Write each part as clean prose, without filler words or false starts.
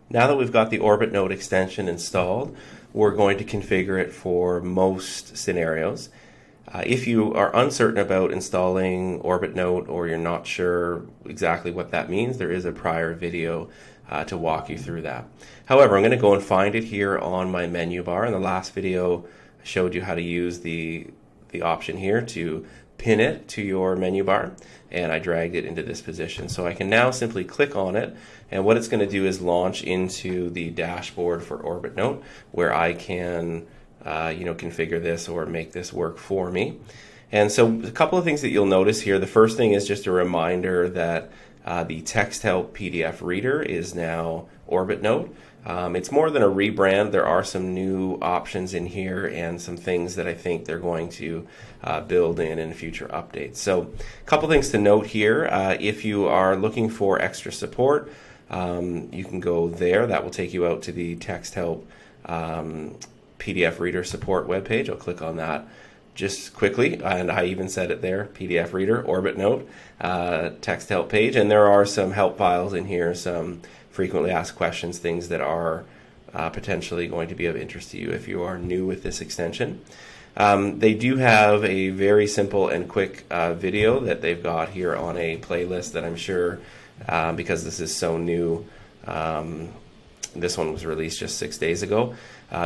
Now that we've got the OrbitNote extension installed, we're going to configure it for most scenarios. If you are uncertain about installing OrbitNote or you're not sure exactly what that means, there is a prior video to walk you through that. However, I'm going to go and find it here on my menu bar. In the last video, I showed you how to use the option here to pin it to your menu bar, and I dragged it into this position. So I can now simply click on it, and what it's going to do is launch into the dashboard for OrbitNote, where I can configure this or make this work for me. And so a couple of things that you'll notice here. The first thing is just a reminder that the TextHelp PDF reader is now OrbitNote. It's more than a rebrand. There are some new options in here and some things that I think they're going to build in future updates. So a couple things to note here. If you are looking for extra support, you can go there. That will take you out to the TextHelp PDF reader support webpage. I'll click on that just quickly, and I even said it there, PDF reader, OrbitNote, TextHelp page, and there are some help files in here, some frequently asked questions, things that are potentially going to be of interest to you if you are new with this extension. They do have a very simple and quick video that they've got here on a playlist that I'm sure, because this is so new, this one was released just 6 days ago,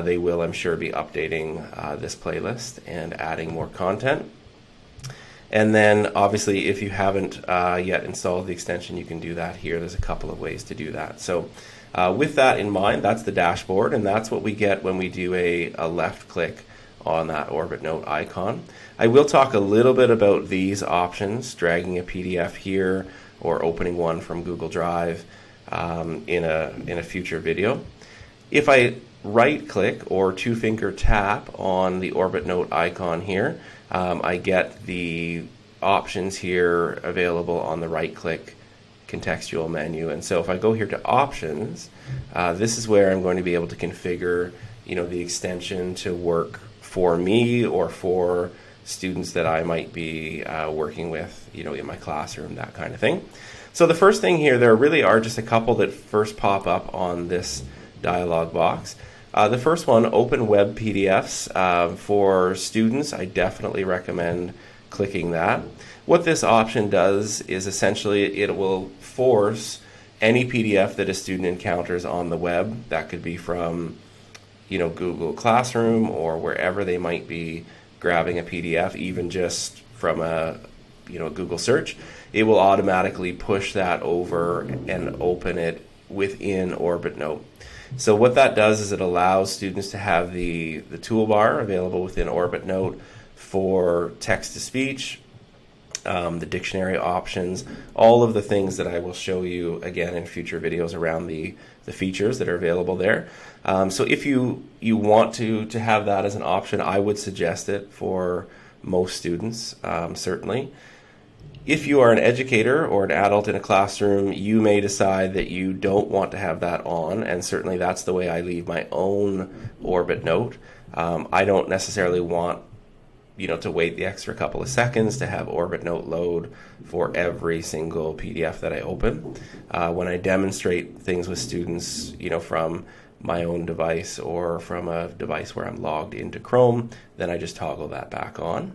they will, I'm sure, be updating this playlist and adding more content. And then obviously if you haven't yet installed the extension, you can do that here. There's a couple of ways to do that. So with that in mind, that's the dashboard, and that's what we get when we do a left click on that OrbitNote icon. I will talk a little bit about these options, dragging a PDF here or opening one from Google Drive in a future video. If I right click or two finger tap on the OrbitNote icon here, I get the options here available on the right click contextual menu. And so if I go here to options, this is where I'm going to be able to configure the extension to work for me or for students that I might be working with in my classroom, that kind of thing. So the first thing here, there really are just a couple that first pop up on this dialog box. The first one, open web PDFs. For students, I definitely recommend clicking that. What this option does is essentially it will force any PDF that a student encounters on the web, that could be from Google Classroom or wherever they might be grabbing a PDF, even just from a Google search, it will automatically push that over and open it within OrbitNote. So what that does is it allows students to have the toolbar available within OrbitNote for text-to-speech, the dictionary options, all of the things that I will show you again in future videos around the features that are available there. So if you want to have that as an option, I would suggest it for most students, certainly. If you are an educator or an adult in a classroom, you may decide that you don't want to have that on, and certainly that's the way I leave my own OrbitNote. I don't necessarily want to wait the extra couple of seconds to have OrbitNote load for every single PDF that I open. When I demonstrate things with students, from my own device or from a device where I'm logged into Chrome, then I just toggle that back on.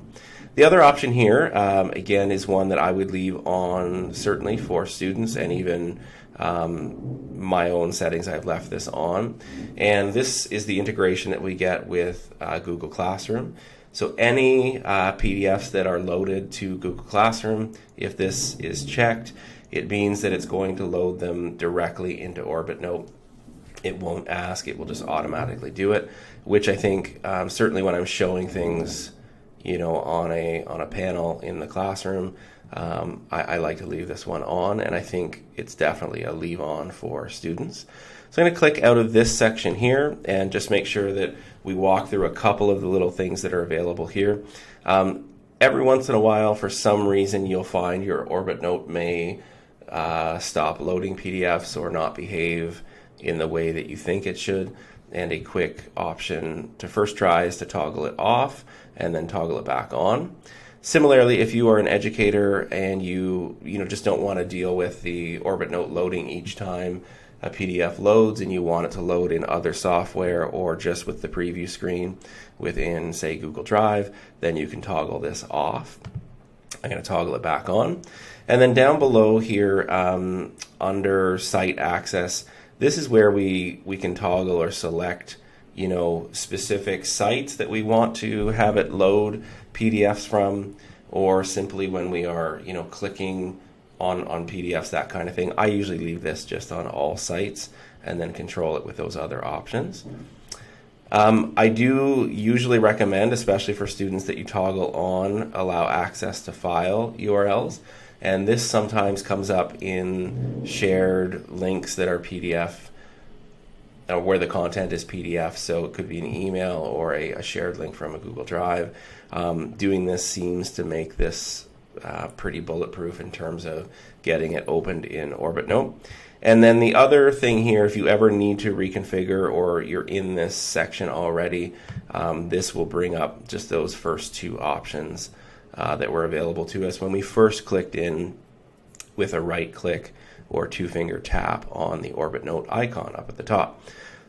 The other option here, again, is one that I would leave on certainly for students, and even my own settings, I've left this on. And this is the integration that we get with Google Classroom. So any PDFs that are loaded to Google Classroom, if this is checked, it means that it's going to load them directly into OrbitNote. It won't ask, it will just automatically do it, which I think certainly when I'm showing things on a panel in the classroom, I like to leave this one on, and I think it's definitely a leave on for students. So I'm going to click out of this section here and just make sure that we walk through a couple of the little things that are available here. Every once in a while, for some reason, you'll find your OrbitNote may stop loading PDFs or not behave in the way that you think it should. And a quick option to first try is to toggle it off and then toggle it back on. Similarly, if you are an educator and you just don't want to deal with the OrbitNote loading each time a PDF loads and you want it to load in other software or just with the preview screen within, say, Google Drive, then you can toggle this off. I'm going to toggle it back on. And then down below here, under site access, this is where we can toggle or select, specific sites that we want to have it load PDFs from, or simply when we are, clicking on PDFs, that kind of thing. I usually leave this just on all sites and then control it with those other options. I do usually recommend, especially for students, that you toggle on allow access to file URLs. And this sometimes comes up in shared links that are PDF, where the content is PDF. So it could be an email or a shared link from a Google Drive. Doing this seems to make this pretty bulletproof in terms of getting it opened in OrbitNote. And then the other thing here, if you ever need to reconfigure or you're in this section already, this will bring up just those first two options that were available to us when we first clicked in with a right click or two-finger tap on the OrbitNote icon up at the top.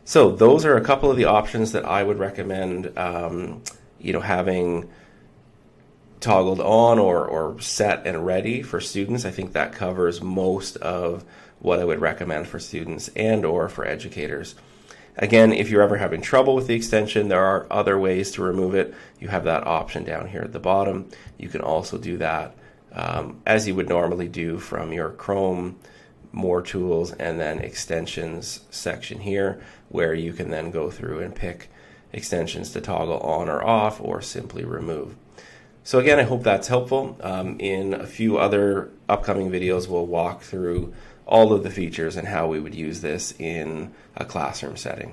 So those are a couple of the options that I would recommend having toggled on or set and ready for students. I think that covers most of what I would recommend for students and or for educators. Again, if you're ever having trouble with the extension, there are other ways to remove it. You have that option down here at the bottom. You can also do that as you would normally do from your Chrome, More Tools, and then Extensions section here, where you can then go through and pick extensions to toggle on or off or simply remove. So again, I hope that's helpful. In a few other upcoming videos, we'll walk through all of the features and how we would use this in a classroom setting.